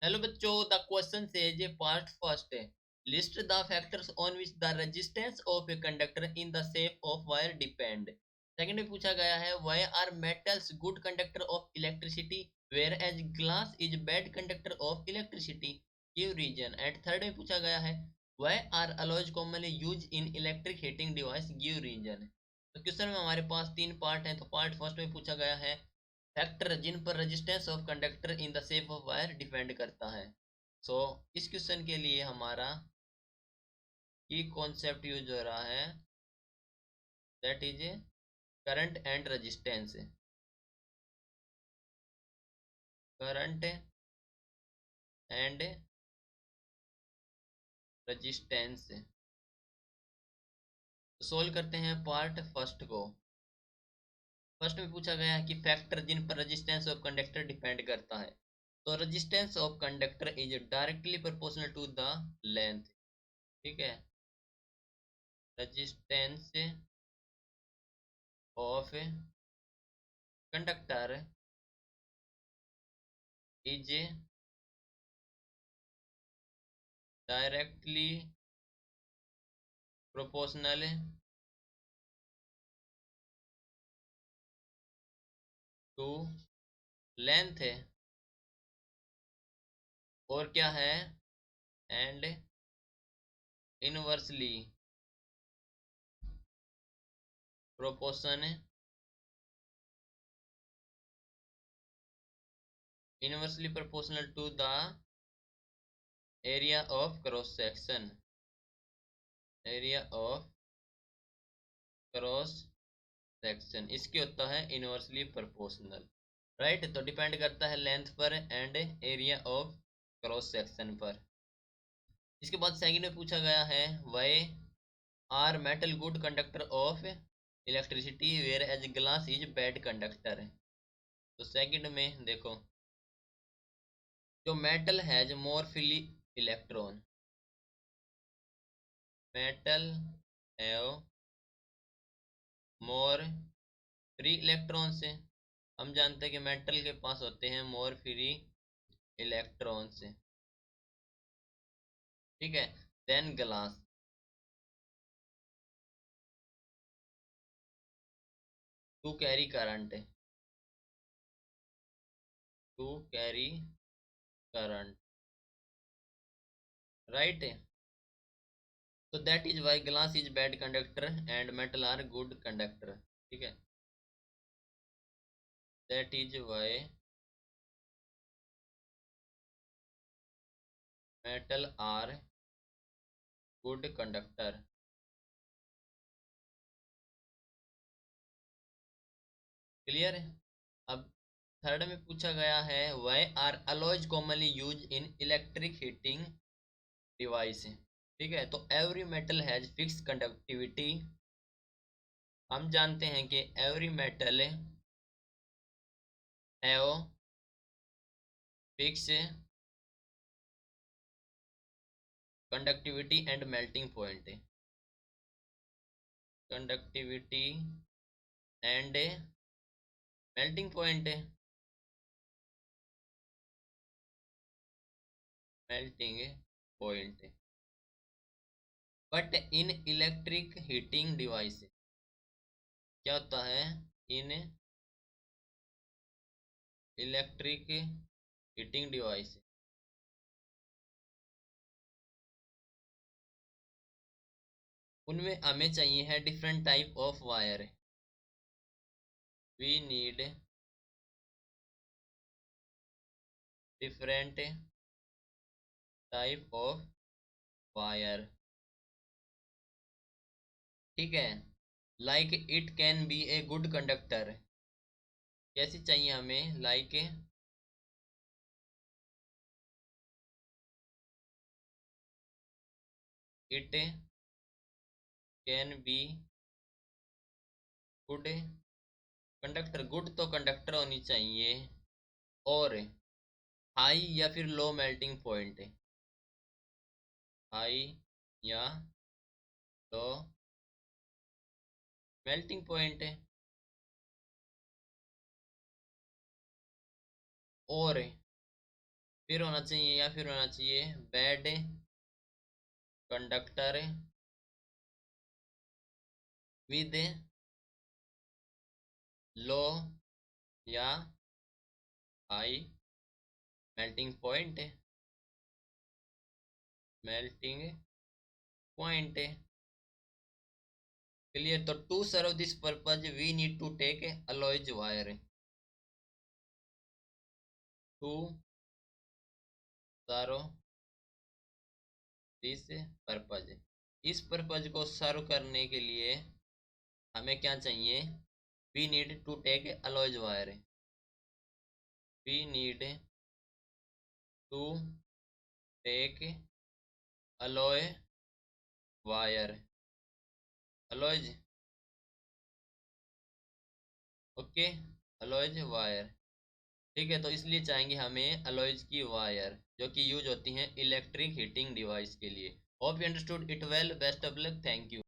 Hello बच्चों, the question says part first है, list the factors on which the resistance of a conductor in the shape of wire depend. Second में पूछा गया है, why are metals good conductor of electricity whereas glass is bad conductor of electricity, give reason. And third में पूछा गया है, why are alloys commonly use in electric heating device, give reason. तो question में हमारे पास तीन part हैं। तो पार्ट फर्स्ट में पूछा गया है फैक्टर जिन पर resistance of conductor in the shape of wire depend करता है। सो इस क्वेश्चन के लिए हमारा की कॉन्सेप्ट यूज हो रहा है, that is current and resistance. Current and resistance. Solve करते हैं पार्ट फर्स्ट को। फर्स्ट में पूछा गया है कि फैक्टर जिन पर रेजिस्टेंस ऑफ कंडक्टर डिपेंड करता है। तो resistance of conductor is directly proportional to the length. ठीक है, resistance of conductor is directly proportional to length है, और क्या है, and inversely proportion inversely proportional to the area of cross section. Area of cross section इसके होता है inversely proportional. Right, तो डिपेंड करता है लेंथ पर and area of cross section पर। इसके बाद सेकंड में पूछा गया है, why are metal good conductor of electricity whereas glass is bad conductor. तो सेकंड में देखो, जो metal has more free electron, metal have more free electron से, हम जानते हैं कि मेटल के पास होते हैं मोर फ्री इलेक्ट्रॉन से। ठीक है, then glass to carry current, to carry current. Right, तो that is why glass is bad conductor and metal are good conductor. ठीक है, that is why metal are good conductor. Clear है। अब third में पूछा गया है, why are alloys commonly use in electric heating device. ठीक है, तो every metal has fix conductivity. हम जानते हैं कि every metal have fix conductivity and melting point. Conductivity and melting point, melting point. But in electric heating device क्या होता है, इन इलेक्ट्रिक हीटिंग डिवाइस उनमें हमें चाहिए है different type of wire. We need different type of wire. ठीक है, like it can be a good conductor. कैसी चाहिए हमें, like it can be good conductor. Good तो कंडक्टर होनी चाहिए, और हाई या फिर लो मेल्टिंग पॉइंट। हाई या लो मेल्टिंग पॉइंट, और फिर होना चाहिए या फिर होना चाहिए बैड कंडक्टर विद लो या high melting point, melting point. Clear. तो to serve this purpose we need to take alloys wire, to serve this purpose. इस पर्पज को सर्व करने के लिए हमें क्या चाहिए, we need to take alloys wire, we need to take alloy wire, alloys, okay, alloys wire. ठीक है, तो इसलिए चाहेंगे हमें alloys की वायर जो कि यूज होती हैं इलेक्ट्रिक हीटिंग डिवाइस के लिए। Hope you understood it well, best of luck, thank you.